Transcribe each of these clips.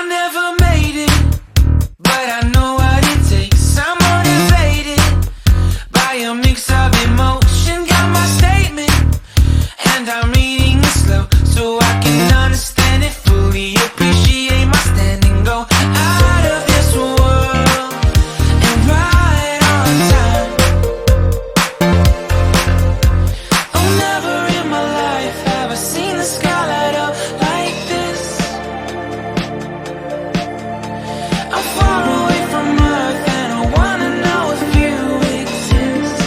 I never made it, but I know what it takes. I'm motivated by a mix of emotion. Got my statement, and I'm reading it slow so I can understand it fully. Appreciate my standing, go out of this world and right on time. Oh, never in my life have I seen the sky light up like this. I'm far away from Earth and I wanna know if you exist.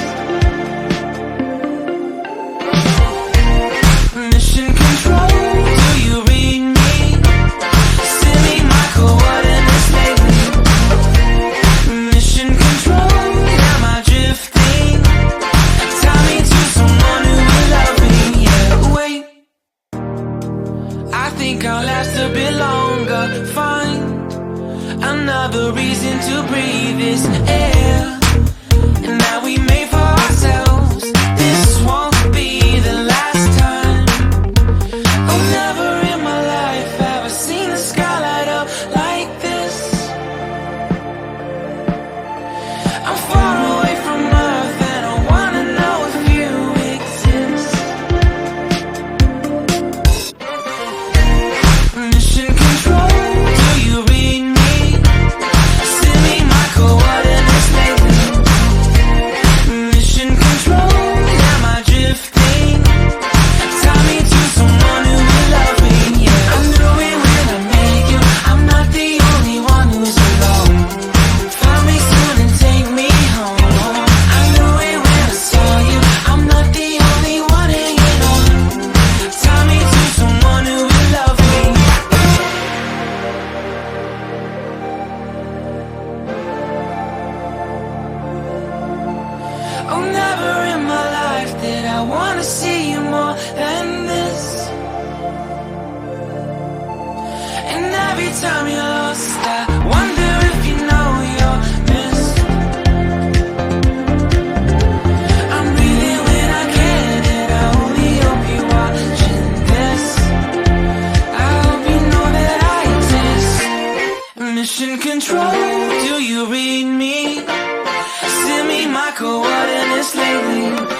Mission control, do you read me? Send me my coordinates lately. Mission control, am I drifting? Tie me to someone who will love me. Yeah, wait, I think I'll last a bit longer. Find another reason to breathe this air. And now we made for ourselves. This won't be the last time. Oh, never in my life have I seen the sky light up like this. I'm far away from Earth and I wanna know if you exist. Mission control, do you read me? Send me my coordinates lately. Mission control, am I drifting? Tie me to someone who will love me. Yeah, I knew it when I met you. I'm not the only one who's alone. Find me soon and take me home. I knew it when I saw you. I'm not the only one hanging on. Tie me to someone who will love me. Oh, never in my life did I wanna see you more than this. And every time you're lost, I wonder if you know you're missed. I'm breathing when I can, and I only hope you're watching this. I hope you know that I exist. Mission control, do you read me? Send me my coordinates lately.